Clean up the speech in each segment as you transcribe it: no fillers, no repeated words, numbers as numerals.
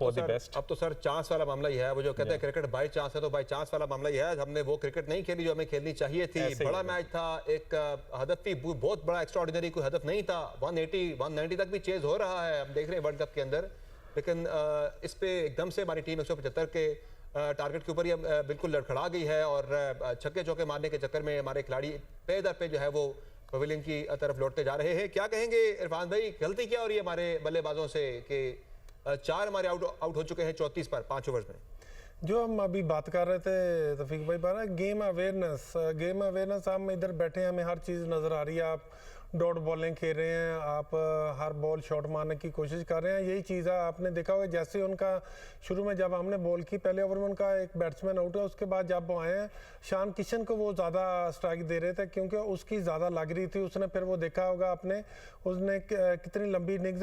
For the best. अब तो sir chance वाला मामला ही है, वो जो कहते हैं क्रिकेट बाई चांस है, तो बाई चांस वाला मामला ही है। हमने वो क्रिकेट नहीं खेली जो हमें खेलनी चाहिए थी। बड़ा मैच था, एक हदफ भी बहुत बड़ा एक्स्ट्राऑर्डिनरी कोई हदफ नहीं था। 180 190 तक भी चेज हो रहा है, हम देख रहे हैं वर्ल्ड कप के अंदर। लेकिन इस पे एकदम से हमारी टीम 175 के टारगेट के ऊपर ही बिल्कुल लड़खड़ा गई है और छक्के चौके मारने के चक्कर में हमारे खिलाड़ी पे दर पे जो है वो पवेलियन की तरफ लौटते जा रहे हैं। क्या कहेंगे इरफान भाई, गलती क्या हो रही है हमारे बल्लेबाजों से कि 4 हमारे आउट हो चुके हैं 34 पर 5 ओवर्स में? जो हम अभी बात कर रहे थे तफीक भाई बारा, गेम अवेयरनेस हम इधर बैठे हैं, हमें हर चीज़ नज़र आ रही है। आप डॉट बॉलिंग खेल रहे हैं, आप हर बॉल शॉट मारने की कोशिश कर रहे हैं, यही चीज़ है। आपने देखा होगा जैसे उनका शुरू में जब हमने बॉल की पहले ओवर में उनका एक बैट्समैन आउट है, उसके बाद जब वो आए हैं शान किशन को वो ज़्यादा स्ट्राइक दे रहे थे क्योंकि उसकी ज़्यादा लग रही थी। उसने फिर वो देखा होगा आपने, उसने कितनी लंबी इनिंग्स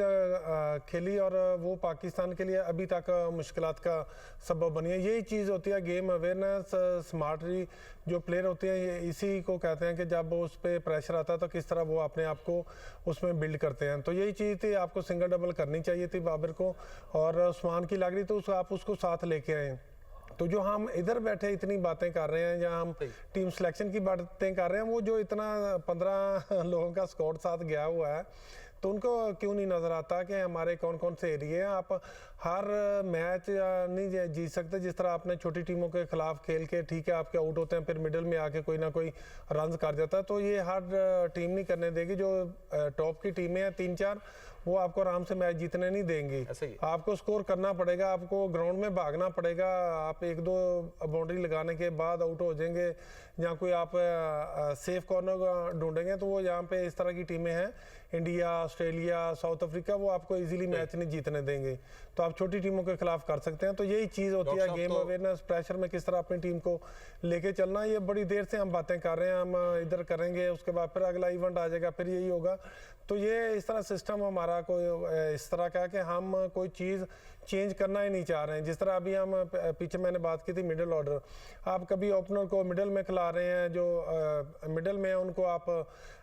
खेली और वो पाकिस्तान के लिए अभी तक मुश्किलात का सबब बनी है। यही चीज़ होती है गेम अवेयरनेस, स्मार्टली जो प्लेयर होते हैं, ये इसी को कहते हैं कि जब उस पर प्रेशर आता है तो किस तरह वो अपने आप को उसमें बिल्ड करते हैं। तो यही चीज़ थी, आपको सिंगल डबल करनी चाहिए थी बाबर को, और उस्मान की लग रही तो आप उसको साथ लेके आए। तो जो हम इधर बैठे इतनी बातें कर रहे हैं या हम टीम सिलेक्शन की बातें कर रहे हैं, वो जो इतना 15 लोगों का स्क्वाड साथ गया हुआ है, तो उनको क्यों नहीं नज़र आता कि हमारे कौन कौन से एरिए हैं। आप हर मैच नहीं जीत सकते। जिस तरह आपने छोटी टीमों के खिलाफ खेल के ठीक है आपके आउट होते हैं, फिर मिडिल में आके कोई ना कोई रन कर जाता है, तो ये हर टीम नहीं करने देगी। जो टॉप की टीमें हैं 3-4, वो आपको आराम से मैच जीतने नहीं देंगी। आपको स्कोर करना पड़ेगा, आपको ग्राउंड में भागना पड़ेगा। आप 1-2 बाउंड्री लगाने के बाद आउट हो जाएंगे या कोई आप सेफ कॉर्नर ढूंढेंगे, तो वो यहाँ पे इस तरह की टीमें हैं, इंडिया, ऑस्ट्रेलिया, साउथ अफ्रीका, वो आपको इजीली मैच नहीं जीतने देंगे। तो आप छोटी टीमों के खिलाफ कर सकते हैं। तो यही चीज़ होती है गेम अवेयरनेस, प्रेशर में किस तरह अपनी टीम को लेके चलना। ये बड़ी देर से हम बातें कर रहे हैं, हम इधर करेंगे, उसके बाद फिर अगला इवेंट आ जाएगा, फिर यही होगा। तो ये इस तरह सिस्टम हमारा कोई इस तरह का कि हम कोई चीज़ चेंज करना ही नहीं चाह रहे हैं। जिस तरह अभी हम पीछे मैंने बात की थी मिडिल ऑर्डर, आप कभी ओपनर को मिडिल में खिला रहे हैं, जो मिडिल में उनको आप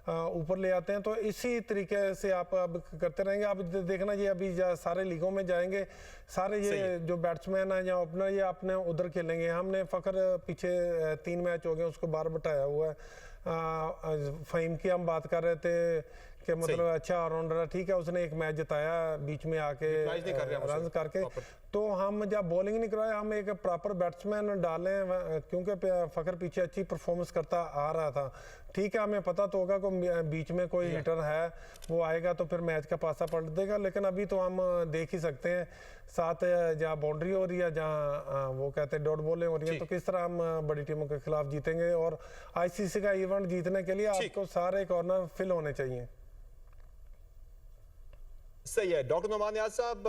ऊपर ले आते हैं, तो इसी तरीके से आप अब करते रहेंगे। आप देखना ये अभी सारे लीगों में जाएंगे, सारे ये जो बैट्समैन है या ओपनर, ये अपने उधर खेलेंगे। हमने फ़खर पीछे 3 मैच हो गए उसको बाहर बिठाया हुआ है। फ़हीम की हम बात कर रहे थे कि मतलब अच्छा ऑलराउंडर है, ठीक है, उसने एक मैच जिताया बीच में आके रन करके। तो हम जब बॉलिंग नहीं करवाए, हम एक प्रॉपर बैट्समैन डालें, क्योंकि फ़खर पीछे अच्छी परफॉर्मेंस करता आ रहा था। ठीक है, हमें पता तो होगा कि बीच में कोई हिटर है, वो आएगा तो फिर मैच का पासा पलट देगा। लेकिन अभी तो हम देख ही सकते हैं साथ जहाँ बाउंड्री हो रही है, जहाँ वो कहते हैं डॉट बॉलिंग हो रही है, तो किस तरह हम बड़ी टीमों के खिलाफ जीतेंगे। और ICC का इवेंट जीतने के लिए आपको सारे कॉर्नर फिल होने चाहिए। सही है डॉक्टर नोमान नियाज़ साहब,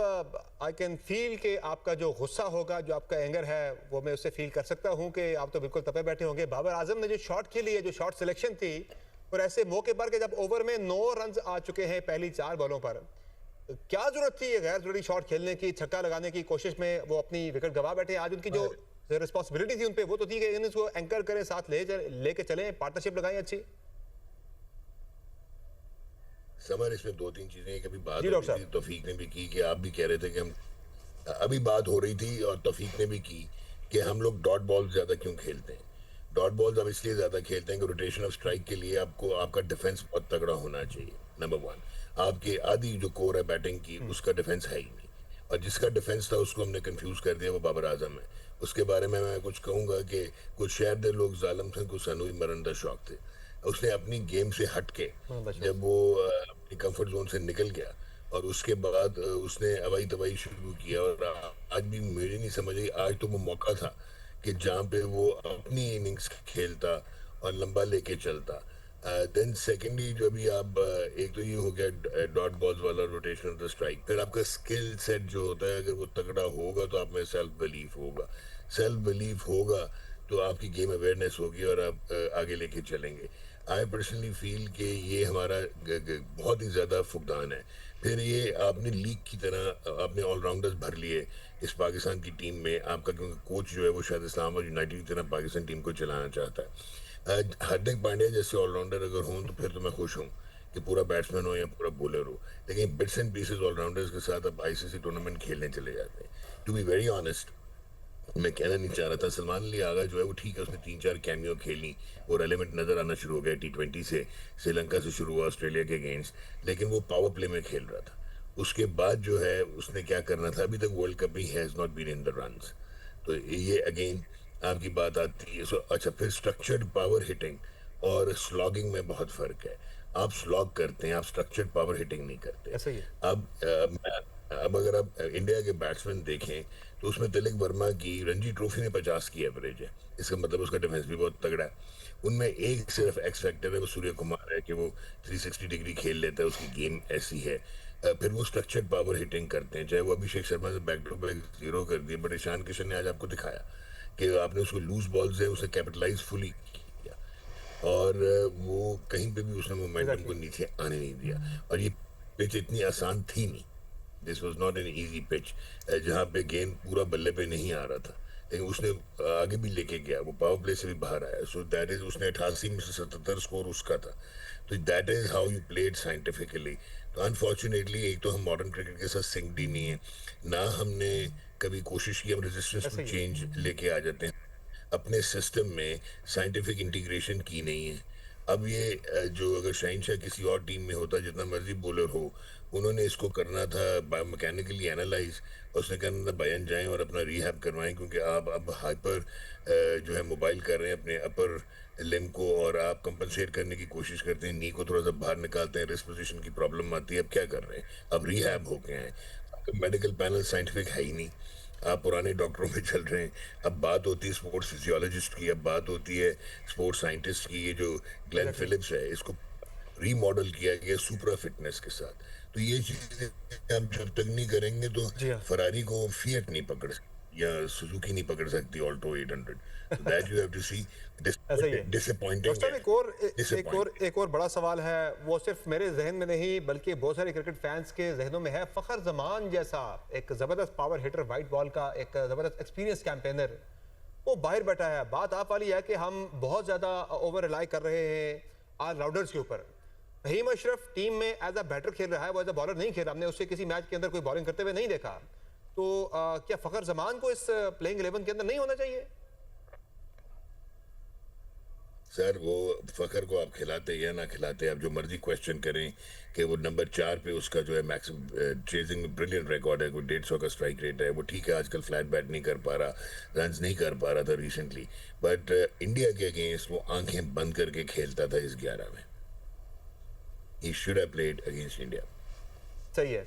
आई कैन फील कि आपका जो गुस्सा होगा, जो आपका एंगर है, वो मैं उससे फील कर सकता हूं कि आप तो बिल्कुल तपे बैठे होंगे। बाबर आजम ने जो शॉट खेली है, जो शॉट सिलेक्शन थी, और ऐसे मौके पर कि जब ओवर में 9 रन आ चुके हैं पहली 4 बॉलों पर, क्या जरूरत थी ये गैर जरूरी शॉट खेलने की, छक्का लगाने की कोशिश में वो अपनी विकेट गवा बैठे। आज उनकी जो रिस्पॉन्सिबिलिटी थी उन पर, वो तो थी कि इनको एंकर करें, साथ लेके चलें, पार्टनरशिप लगाएं अच्छी। समर इसमें 2-3 चीजें, कभी बात हो रही थी, तौफीक ने भी की कि आप भी कह रहे थे कि हम अभी बात हो रही थी, और तौफीक ने भी की कि हम लोग डॉट बॉल ज्यादा क्यों खेलते हैं। डॉट बॉल्स हम इसलिए ज्यादा खेलते हैं कि रोटेशन ऑफ स्ट्राइक के लिए आपको आपका डिफेंस बहुत तगड़ा होना चाहिए। नंबर 1, आपके आधी जो कोर है बैटिंग की, उसका डिफेंस है ही नहीं, और जिसका डिफेंस था उसको हमने कंफ्यूज कर दिया, वो बाबर आजम है। उसके बारे में मैं कुछ कहूंगा कि कुछ शहर दे लोग जालिम थे, कुछ सनूई मरण दा शौक थे। उसने अपनी गेम से हट के जब वो अपनी कंफर्ट जोन से निकल गया, और उसके बाद उसने अवाई तवाई शुरू किया, और आज भी मेरी नहीं समझ आई, आज तो वो मौका था कि जहाँ पे वो अपनी इनिंग्स खेलता और लंबा लेके चलता। देन सेकेंडली जो भी आप एक तो ये हो गया डॉट बॉल्स वाला रोटेशन ऑफ द स्ट्राइक, फिर आपका स्किल सेट जो होता है, अगर वो तगड़ा होगा तो आप में सेल्फ बिलीफ होगा, सेल्फ बिलीफ होगा तो आपकी गेम अवेयरनेस होगी और आप आगे लेके चलेंगे। आई पर्सनली फील कि ये हमारा बहुत ही ज़्यादा फुकदान है। फिर ये आपने लीग की तरह आपने ऑलराउंडर्स भर लिए इस पाकिस्तान की टीम में, आपका क्योंकि कोच जो है वो शायद इस्लामाबाद यूनाइटेड की तरह पाकिस्तान टीम को चलाना चाहता है। हार्दिक पांड्या जैसे ऑलराउंडर अगर हों तो फिर तो मैं खुश हूँ कि पूरा बैट्समैन हो या पूरा बॉलर हो, लेकिन बिट्स एंड पीसेस ऑलराउंडर्स के साथ आप ICC टूर्नामेंट खेलने चले जाते हैं। टू बी वेरी ऑनेस्ट, मैं कहना नहीं चाह रहा था, सलमान अली आगा जो है वो ठीक है, उसने 3-4 कैमियो खेली और एलिमेंट नजर आना शुरू हो गया। T20 से श्रीलंका से शुरू हुआ ऑस्ट्रेलिया के अगेंस्ट, लेकिन वो पावर प्ले में खेल रहा था। उसके बाद जो है उसने क्या करना था, अभी तक वर्ल्ड कप में has not been in the runs. तो ये अगेन आपकी बात आती है। अच्छा, फिर स्ट्रक्चर्ड पावर हिटिंग और स्लॉगिंग में बहुत फर्क है। आप स्लॉग करते हैं, आप स्ट्रक्चर्ड पावर हिटिंग नहीं करते। ऐसा ही है। अब अगर आप इंडिया के बैट्समैन देखें तो उसमें तिलक वर्मा की रणजी ट्रॉफी में 50 की एवरेज है। इसका मतलब उसका डिफेंस भी बहुत तगड़ा है। उनमें एक सिर्फ एक्स फैक्टर है, वो सूर्य कुमार है कि वो 360 डिग्री खेल लेता है, उसकी गेम ऐसी है। फिर वो स्ट्रक्चर्ड पावर हिटिंग करते हैं, चाहे वो अभिषेक शर्मा से बैक टू बैक 0 कर दिए, बट ईशान किशन ने आज आपको दिखाया कि आपने उसको लूज बॉल्स है उसे कैपिटलाइज फुली किया, और वो कहीं पे भी उसने मोमेंटम को नीचे आने नहीं दिया। और ये पिच इतनी आसान थी नहीं, this was not an easy pitch, जहाँ पे गेंद पूरा बल्ले पे नहीं आ रहा था, लेकिन उसने आगे भी लेके गया, वो पावर प्ले से भी बाहर आया। सो दैट इज, उसने 88 में से 77 स्कोर उसका था। तो that is how you played scientifically. तो अनफॉर्चुनेटली एक तो हम मॉडर्न क्रिकेट के साथ सिंक्ड ही नहीं है, ना हमने कभी कोशिश की हम रेजिस्टेंस में चेंज लेके आ जाते हैं, अपने सिस्टम में साइंटिफिक इंटीग्रेशन की नहीं है। अब ये जो अगर शहनशाह किसी और टीम में होता, जितना मर्जी बॉलर हो, उन्होंने इसको करना था मैकेनिकली एनालाइज, उसने कहना था बयान जाएं और अपना रिहैब करवाएं, क्योंकि आप अब हाइपर जो है मोबाइल कर रहे हैं अपने अपर लिम को, और आप कंपनसेट करने की कोशिश करते हैं, नी को थोड़ा सा बाहर निकालते हैं, रेस्ट पोजीशन की प्रॉब्लम आती है। अब क्या कर रहे हैं, अब रिहैब हो गए हैं। मेडिकल पैनल साइंटिफिक है ही नहीं, आप पुराने डॉक्टरों में चल रहे हैं। अब बात होती है स्पोर्ट्स फिजियोलॉजिस्ट की, अब बात होती है स्पोर्ट्स साइंटिस्ट की। ये जो ग्लेन फिलिप्स है, इसको रीमॉडल किया गया सुपरा फिटनेस के साथ। तो ये चीजें हम जब तक नहीं करेंगे तो फरारी को फिएट नहीं पकड़ सकती या सुजुकी नहीं पकड़ सकती Alto 800। so that you have to see disappointing doctor साहब, एक और बड़ा सवाल है, वो सिर्फ मेरे जहन में नहीं बल्कि बहुत सारे क्रिकेट फैंस के जहनों में है। फखर जमान जैसा एक जबरदस्त पावर हिटर, वाइट बॉल का एक जबरदस्त एक्सपीरियंस कैंपेनर, वो बाहर बैठा है। बात आप वाली है कि हम बहुत ज्यादा ओवर रिलाई कर रहे हैं ऑलराउंडर्स के ऊपर। फहीम अशरफ टीम में एज अ बैटर खेल रहा है, वो एज अ बॉलर नहीं खेल रहा। हमने उससे किसी मैच के अंदर कोई बॉलिंग करते हुए नहीं देखा। तो क्या फखर जमान को इस प्लेइंग 11 के अंदर नहीं होना चाहिए? सर, वो फखर को आप खिलाते या ना खिलाते, आप जो मर्जी क्वेश्चन करें कि वो नंबर 4 पे उसका जो है मैक्सिमम चेजिंग में ब्रिलियंट रिकॉर्ड है, कोई 150 का स्ट्राइक रेट है। वो ठीक है, आजकल फ्लैट बैट नहीं कर पा रहा, रन्स नहीं कर पा रहा था रिसेंटली, बट इंडिया के अगेंस्ट वो आंखें बंद करके खेलता था इस 11 में। He should have played against India. सही है।